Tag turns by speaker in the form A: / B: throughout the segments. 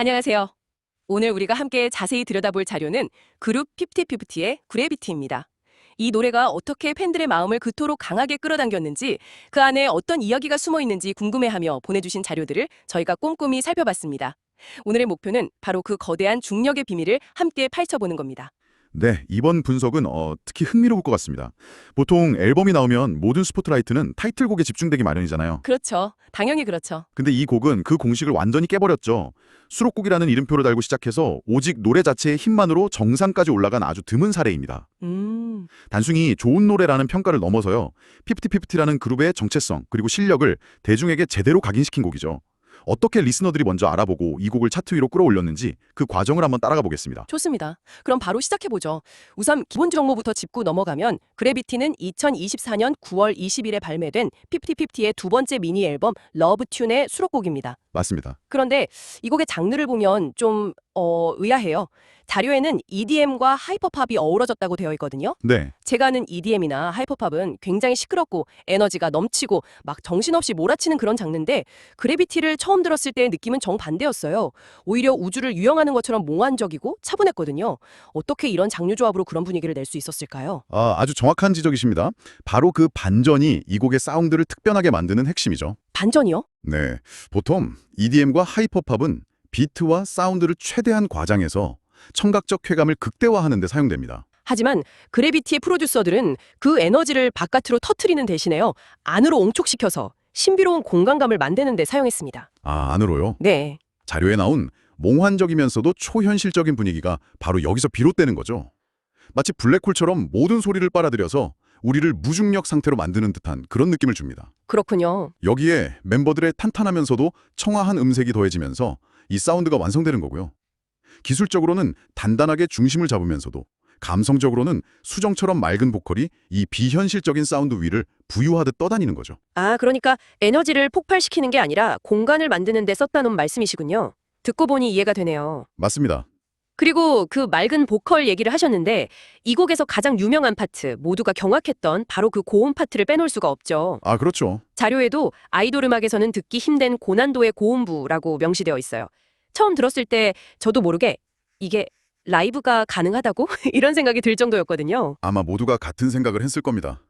A: 안녕하세요. 오늘 우리가 함께 자세히 들여다볼 자료는 그룹 50-50의 그래비티입니다. 이 노래가 어떻게 팬들의 마음을 그토록 강하게 끌어당겼는지, 그 안에 어떤 이야기가 숨어 있는지 궁금해하며 보내주신 자료들을 저희가 꼼꼼히 살펴봤습니다. 오늘의 목표는 바로 그 거대한 중력의 비밀을 함께 파헤쳐보는 겁니다.
B: 네, 이번 분석은 특히 흥미로울 것 같습니다. 보통 앨범이 나오면 모든 스포트라이트는 타이틀곡에 집중되기 마련이잖아요.
A: 그렇죠. 당연히 그렇죠.
B: 근데 이 곡은 그 공식을 완전히 깨버렸죠. 수록곡이라는 이름표를 달고 시작해서 오직 노래 자체의 힘만으로 정상까지 올라간 아주 드문 사례입니다. 단순히 좋은 노래라는 평가를 넘어서요. 50-50라는 그룹의 정체성 그리고 실력을 대중에게 제대로 각인시킨 곡이죠. 어떻게 리스너들이 먼저 알아보고 이 곡을 차트 위로 끌어올렸는지 그 과정을 한번 따라가 보겠습니다.
A: 좋습니다. 그럼 바로 시작해보죠. 우선 기본 정보부터 짚고 넘어가면 그래비티는 2024년 9월 20일에 발매된 50-50의 두 번째 미니 앨범 러브튠의 수록곡입니다.
B: 맞습니다.
A: 그런데 이 곡의 장르를 보면 좀 의아해요. 자료에는 EDM과 하이퍼팝이 어우러졌다고 되어 있거든요.
B: 네,
A: 제가 아는 EDM이나 하이퍼팝은 굉장히 시끄럽고 에너지가 넘치고 막 정신없이 몰아치는 그런 장르인데 그래비티를 처음 들었을 때의 느낌은 정반대였어요. 오히려 우주를 유영하는 것처럼 몽환적이고 차분했거든요. 어떻게 이런 장르 조합으로 그런 분위기를 낼 수 있었을까요?
B: 아주 정확한 지적이십니다. 바로 그 반전이 이 곡의 사운드를 특별하게 만드는 핵심이죠.
A: 반전이요?
B: 네, 보통 EDM과 하이퍼팝은 비트와 사운드를 최대한 과장해서 청각적 쾌감을 극대화하는 데 사용됩니다.
A: 하지만 그래비티의 프로듀서들은 그 에너지를 바깥으로 터트리는 대신에요. 안으로 옹촉시켜서 신비로운 공간감을 만드는 데 사용했습니다.
B: 안으로요?
A: 네.
B: 자료에 나온 몽환적이면서도 초현실적인 분위기가 바로 여기서 비롯되는 거죠. 마치 블랙홀처럼 모든 소리를 빨아들여서 우리를 무중력 상태로 만드는 듯한 그런 느낌을 줍니다.
A: 그렇군요.
B: 여기에 멤버들의 탄탄하면서도 청아한 음색이 더해지면서 이 사운드가 완성되는 거고요. 기술적으로는 단단하게 중심을 잡으면서도 감성적으로는 수정처럼 맑은 보컬이 이 비현실적인 사운드 위를 부유하듯 떠다니는 거죠.
A: 그러니까 에너지를 폭발시키는 게 아니라 공간을 만드는 데 썼다는 말씀이시군요. 듣고 보니 이해가 되네요.
B: 맞습니다.
A: 그리고 그 맑은 보컬 얘기를 하셨는데 이 곡에서 가장 유명한 파트, 모두가 경악했던 바로 그 고음 파트를 빼놓을 수가 없죠.
B: 그렇죠.
A: 자료에도 아이돌 음악에서는 듣기 힘든 고난도의 고음부라고 명시되어 있어요. 처음 들었을 때 저도 모르게 이게 라이브가 가능하다고? 이런 생각이 들 정도였거든요.
B: 아마 모두가 같은 생각을 했을 겁니다.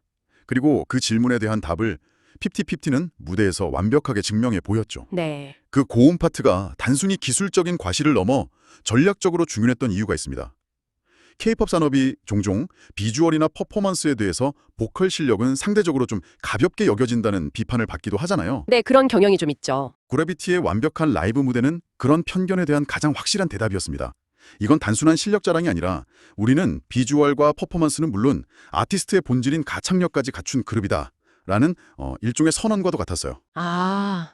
B: 그리고 그 질문에 대한 답을 50-50는 무대에서 완벽하게 증명해 보였죠.
A: 네.
B: 그 고음 파트가 단순히 기술적인 과실을 넘어 전략적으로 중요했던 이유가 있습니다. K-팝 산업이 종종 비주얼이나 퍼포먼스에 대해서 보컬 실력은 상대적으로 좀 가볍게 여겨진다는 비판을 받기도 하잖아요.
A: 네, 그런 경향이 좀 있죠.
B: 그래비티의 완벽한 라이브 무대는 그런 편견에 대한 가장 확실한 대답이었습니다. 이건 단순한 실력 자랑이 아니라 우리는 비주얼과 퍼포먼스는 물론 아티스트의 본질인 가창력까지 갖춘 그룹이다. 라는 일종의 선언과도 같았어요.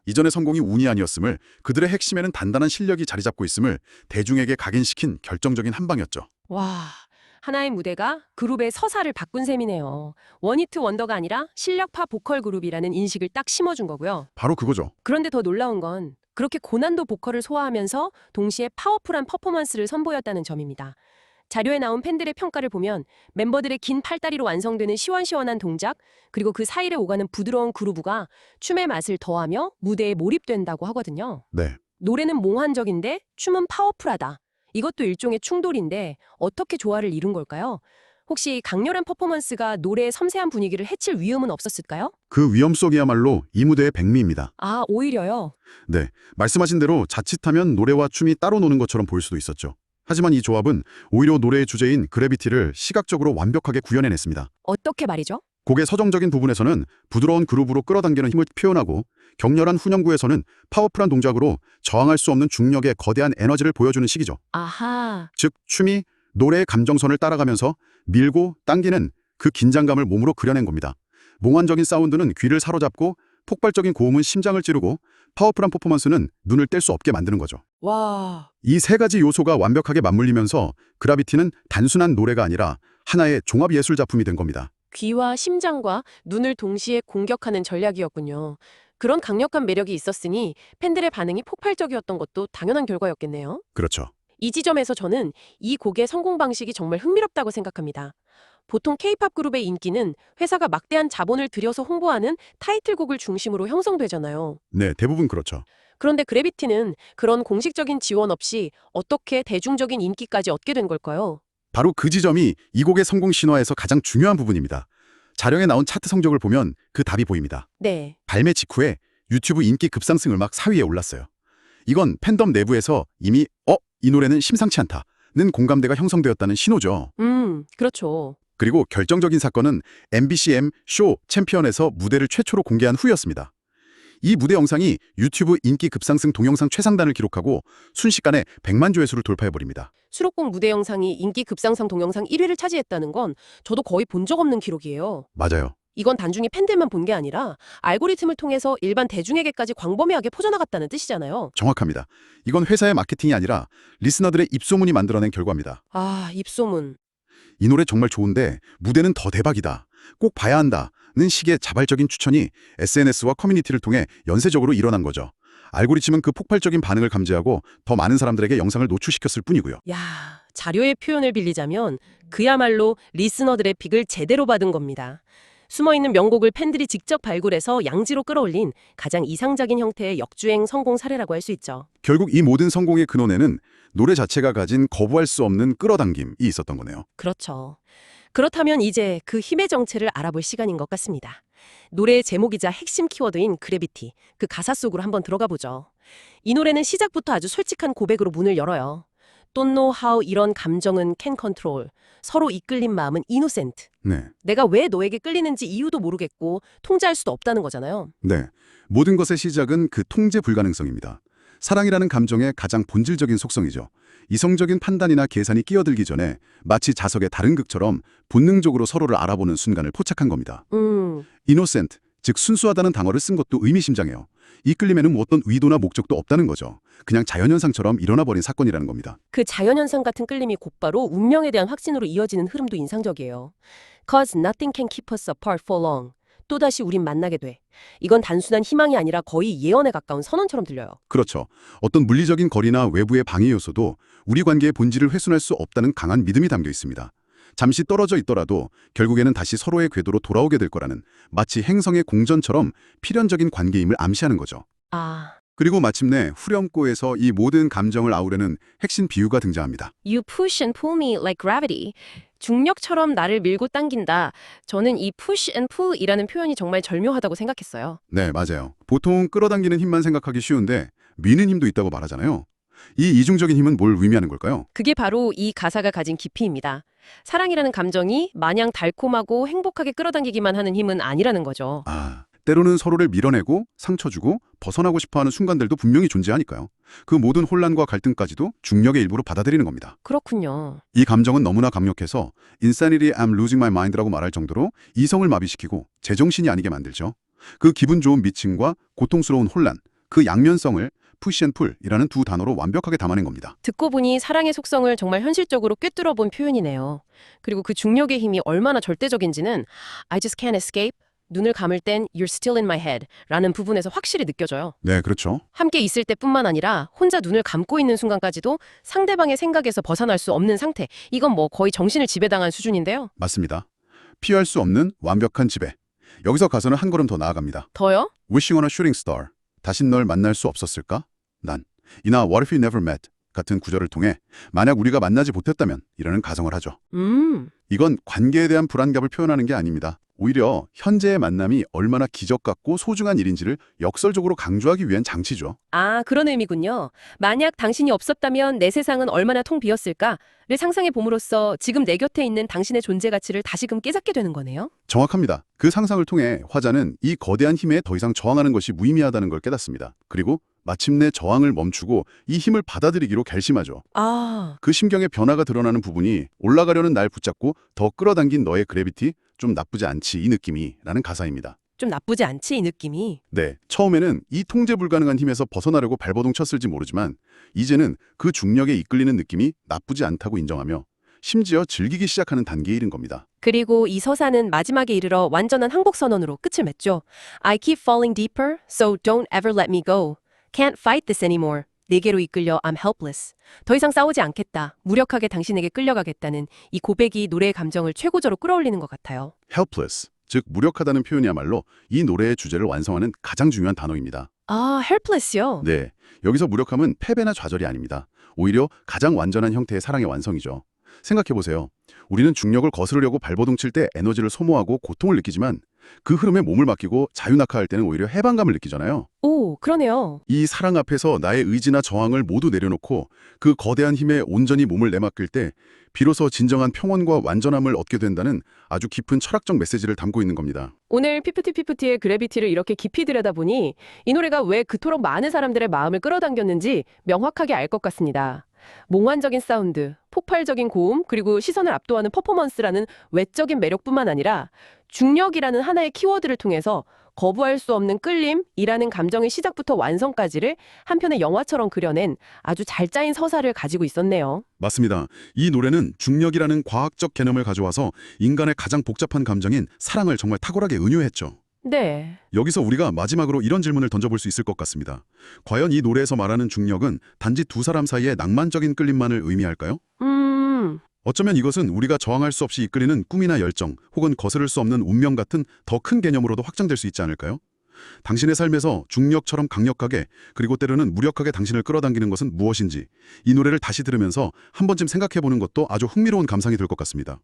B: 이전의 성공이 운이 아니었음을, 그들의 핵심에는 단단한 실력이 자리 잡고 있음을 대중에게 각인시킨 결정적인 한 방이었죠.
A: 와, 하나의 무대가 그룹의 서사를 바꾼 셈이네요. 원히트 원더가 아니라 실력파 보컬 그룹이라는 인식을 딱 심어준 거고요.
B: 바로 그거죠.
A: 그런데 더 놀라운 건 그렇게 고난도 보컬을 소화하면서 동시에 파워풀한 퍼포먼스를 선보였다는 점입니다. 자료에 나온 팬들의 평가를 보면 멤버들의 긴 팔다리로 완성되는 시원시원한 동작, 그리고 그 사이를 오가는 부드러운 그루브가 춤의 맛을 더하며 무대에 몰입된다고 하거든요.
B: 네.
A: 노래는 몽환적인데 춤은 파워풀하다. 이것도 일종의 충돌인데 어떻게 조화를 이룬 걸까요? 혹시 강렬한 퍼포먼스가 노래의 섬세한 분위기를 해칠 위험은 없었을까요?
B: 그 위험 속이야말로 이 무대의 백미입니다.
A: 오히려요.
B: 네, 말씀하신 대로 자칫하면 노래와 춤이 따로 노는 것처럼 보일 수도 있었죠. 하지만 이 조합은 오히려 노래의 주제인 그래비티를 시각적으로 완벽하게 구현해냈습니다.
A: 어떻게 말이죠?
B: 곡의 서정적인 부분에서는 부드러운 그루브로 끌어당기는 힘을 표현하고 격렬한 후렴구에서는 파워풀한 동작으로 저항할 수 없는 중력의 거대한 에너지를 보여주는 시기죠.
A: 아하.
B: 즉, 춤이 노래의 감정선을 따라가면서 밀고 당기는 그 긴장감을 몸으로 그려낸 겁니다. 몽환적인 사운드는 귀를 사로잡고 폭발적인 고음은 심장을 찌르고 파워풀한 퍼포먼스는 눈을 뗄 수 없게 만드는 거죠.
A: 와.
B: 이 세 가지 요소가 완벽하게 맞물리면서 그래비티는 단순한 노래가 아니라 하나의 종합 예술 작품이 된 겁니다.
A: 귀와 심장과 눈을 동시에 공격하는 전략이었군요. 그런 강력한 매력이 있었으니 팬들의 반응이 폭발적이었던 것도 당연한 결과였겠네요.
B: 그렇죠.
A: 이 지점에서 저는 이 곡의 성공 방식이 정말 흥미롭다고 생각합니다. 보통 K-팝 그룹의 인기는 회사가 막대한 자본을 들여서 홍보하는 타이틀곡을 중심으로 형성되잖아요.
B: 네, 대부분 그렇죠.
C: 그런데 그래비티는 그런 공식적인 지원 없이 어떻게 대중적인 인기까지 얻게 된 걸까요?
B: 바로 그 지점이 이 곡의 성공 신화에서 가장 중요한 부분입니다. 자료에 나온 차트 성적을 보면 그 답이 보입니다.
C: 네.
B: 발매 직후에 유튜브 인기 급상승 음악 4위에 올랐어요. 이건 팬덤 내부에서 이미 이 노래는 심상치 않다는 공감대가 형성되었다는 신호죠.
C: 그렇죠.
B: 그리고 결정적인 사건은 MBC 쇼 챔피언에서 무대를 최초로 공개한 후였습니다. 이 무대 영상이 유튜브 인기 급상승 동영상 최상단을 기록하고 순식간에 100만 조회수를 돌파해버립니다.
C: 수록곡 무대 영상이 인기 급상승 동영상 1위를 차지했다는 건 저도 거의 본 적 없는 기록이에요.
B: 맞아요.
C: 이건 단순히 팬들만 본 게 아니라 알고리즘을 통해서 일반 대중에게까지 광범위하게 퍼져나갔다는 뜻이잖아요.
B: 정확합니다. 이건 회사의 마케팅이 아니라 리스너들의 입소문이 만들어낸 결과입니다.
C: 아, 입소문.
B: 이 노래 정말 좋은데 무대는 더 대박이다. 꼭 봐야 한다는 식의 자발적인 추천이 SNS와 커뮤니티를 통해 연쇄적으로 일어난 거죠. 알고리즘은 그 폭발적인 반응을 감지하고 더 많은 사람들에게 영상을 노출시켰을 뿐이고요.
C: 야, 자료의 표현을 빌리자면 그야말로 리스너들의 픽을 제대로 받은 겁니다. 숨어있는 명곡을 팬들이 직접 발굴해서 양지로 끌어올린 가장 이상적인 형태의 역주행 성공 사례라고 할 수 있죠.
B: 결국 이 모든 성공의 근원에는 노래 자체가 가진 거부할 수 없는 끌어당김이 있었던 거네요.
C: 그렇죠. 그렇다면 이제 그 힘의 정체를 알아볼 시간인 것 같습니다. 노래의 제목이자 핵심 키워드인 그래비티, 그 가사 속으로 한번 들어가 보죠. 이 노래는 시작부터 아주 솔직한 고백으로 문을 열어요. Don't know how 이런 감정은 can control. 서로 이끌린 마음은 innocent.
B: 네.
C: 내가 왜 너에게 끌리는지 이유도 모르겠고 통제할 수도 없다는 거잖아요.
B: 네. 모든 것의 시작은 그 통제 불가능성입니다. 사랑이라는 감정의 가장 본질적인 속성이죠. 이성적인 판단이나 계산이 끼어들기 전에 마치 자석의 다른 극처럼 본능적으로 서로를 알아보는 순간을 포착한 겁니다. innocent, 즉 순수하다는 단어를 쓴 것도 의미심장해요. 이끌림에는 어떤 의도나 목적도 없다는 거죠. 그냥 자연현상처럼 일어나버린 사건이라는 겁니다.
C: 그 자연현상 같은 끌림이 곧바로 운명에 대한 확신으로 이어지는 흐름도 인상적이에요. Cause nothing can keep us apart for long. 또다시 우린 만나게 돼. 이건 단순한 희망이 아니라 거의 예언에 가까운 선언처럼 들려요.
B: 그렇죠. 어떤 물리적인 거리나 외부의 방해 요소도 우리 관계의 본질을 훼손할 수 없다는 강한 믿음이 담겨 있습니다. 잠시 떨어져 있더라도 결국에는 다시 서로의 궤도로 돌아오게 될 거라는 마치 행성의 공전처럼 필연적인 관계임을 암시하는 거죠.
C: 아,
B: 그리고 마침내 후렴구에서 이 모든 감정을 아우르는 핵심 비유가 등장합니다.
C: You push and pull me like gravity. 중력처럼 나를 밀고 당긴다. 저는 이 push and pull이라는 표현이 정말 절묘하다고 생각했어요.
B: 네, 맞아요. 보통 끌어당기는 힘만 생각하기 쉬운데 미는 힘도 있다고 말하잖아요. 이 이중적인 힘은 뭘 의미하는 걸까요?
C: 그게 바로 이 가사가 가진 깊이입니다. 사랑이라는 감정이 마냥 달콤하고 행복하게 끌어당기기만 하는 힘은 아니라는 거죠.
B: 때로는 서로를 밀어내고 상처 주고 벗어나고 싶어하는 순간들도 분명히 존재하니까요. 그 모든 혼란과 갈등까지도 중력의 일부로 받아들이는 겁니다.
C: 그렇군요.
B: 이 감정은 너무나 강력해서 Insanity, I'm losing my mind라고 말할 정도로 이성을 마비시키고 제정신이 아니게 만들죠. 그 기분 좋은 미침과 고통스러운 혼란, 그 양면성을 push and pull이라는 두 단어로 완벽하게 담아낸 겁니다.
C: 듣고 보니 사랑의 속성을 정말 현실적으로 꿰뚫어 본 표현이네요. 그리고 그 중력의 힘이 얼마나 절대적인지는 I just can't escape. 눈을 감을 땐 You're still in my head 라는 부분에서 확실히 느껴져요.
B: 네, 그렇죠.
C: 함께 있을 때뿐만 아니라 혼자 눈을 감고 있는 순간까지도 상대방의 생각에서 벗어날 수 없는 상태. 이건 뭐 거의 정신을 지배당한 수준인데요.
B: 맞습니다. 피할 수 없는 완벽한 지배. 여기서 가서는 한 걸음 더 나아갑니다.
C: 더요?
B: Wishing on a shooting star. 다신 널 만날 수 없었을까? 난. 이나 What if we never met? 같은 구절을 통해 만약 우리가 만나지 못했다면 이라는 가정을 하죠. 이건 관계에 대한 불안감을 표현하는 게 아닙니다. 오히려 현재의 만남이 얼마나 기적 같고 소중한 일인지를 역설적으로 강조하기 위한 장치죠.
C: 아, 그런 의미군요. 만약 당신이 없었다면 내 세상은 얼마나 통 비었을까를 상상해 봄으로써 지금 내 곁에 있는 당신의 존재 가치를 다시금 깨닫게 되는 거네요.
B: 정확합니다. 그 상상을 통해 화자는 이 거대한 힘에 더 이상 저항하는 것이 무의미하다는 걸 깨닫습니다. 그리고 마침내 저항을 멈추고 이 힘을 받아들이기로 결심하죠.
C: 아,
B: 그 심경의 변화가 드러나는 부분이 올라가려는 날 붙잡고 더 끌어당긴 너의 그래비티 좀 나쁘지 않지 이 느낌이 라는 가사입니다.
C: 좀 나쁘지 않지 이 느낌이.
B: 네, 처음에는 이 통제 불가능한 힘에서 벗어나려고 발버둥 쳤을지 모르지만 이제는 그 중력에 이끌리는 느낌이 나쁘지 않다고 인정하며 심지어 즐기기 시작하는 단계에 이른 겁니다.
C: 그리고 이 서사는 마지막에 이르러 완전한 항복 선언으로 끝을 맺죠. I keep falling deeper, so don't ever let me go. Can't fight this anymore. 내게로 이끌려 I'm helpless. 더 이상 싸우지 않겠다. 무력하게 당신에게 끌려가겠다는 이 고백이 노래의 감정을 최고조로 끌어올리는 것 같아요.
B: helpless, 즉 무력하다는 표현이야말로 이 노래의 주제를 완성하는 가장 중요한 단어입니다.
C: 아, helpless요?
B: 네, 여기서 무력함은 패배나 좌절이 아닙니다. 오히려 가장 완전한 형태의 사랑의 완성이죠. 생각해보세요. 우리는 중력을 거스르려고 발버둥 칠 때 에너지를 소모하고 고통을 느끼지만 그 흐름에 몸을 맡기고 자유낙하할 때는 오히려 해방감을 느끼잖아요.
C: 오, 그러네요.
B: 이 사랑 앞에서 나의 의지나 저항을 모두 내려놓고 그 거대한 힘에 온전히 몸을 내맡길 때 비로소 진정한 평온과 완전함을 얻게 된다는 아주 깊은 철학적 메시지를 담고 있는 겁니다.
C: 오늘 피프티피프티의 그래비티를 이렇게 깊이 들여다보니 이 노래가 왜 그토록 많은 사람들의 마음을 끌어당겼는지 명확하게 알 것 같습니다. 몽환적인 사운드, 폭발적인 고음, 그리고 시선을 압도하는 퍼포먼스라는 외적인 매력뿐만 아니라 중력이라는 하나의 키워드를 통해서 거부할 수 없는 끌림이라는 감정의 시작부터 완성까지를 한 편의 영화처럼 그려낸 아주 잘 짜인 서사를 가지고 있었네요.
B: 맞습니다. 이 노래는 중력이라는 과학적 개념을 가져와서 인간의 가장 복잡한 감정인 사랑을 정말 탁월하게 은유했죠.
C: 네.
B: 여기서 우리가 마지막으로 이런 질문을 던져볼 수 있을 것 같습니다. 과연 이 노래에서 말하는 중력은 단지 두 사람 사이의 낭만적인 끌림만을 의미할까요? 어쩌면 이것은 우리가 저항할 수 없이 이끌리는 꿈이나 열정, 혹은 거스를 수 없는 운명 같은 더 큰 개념으로도 확장될 수 있지 않을까요? 당신의 삶에서 중력처럼 강력하게, 그리고 때로는 무력하게 당신을 끌어당기는 것은 무엇인지 이 노래를 다시 들으면서 한 번쯤 생각해보는 것도 아주 흥미로운 감상이 될 것 같습니다.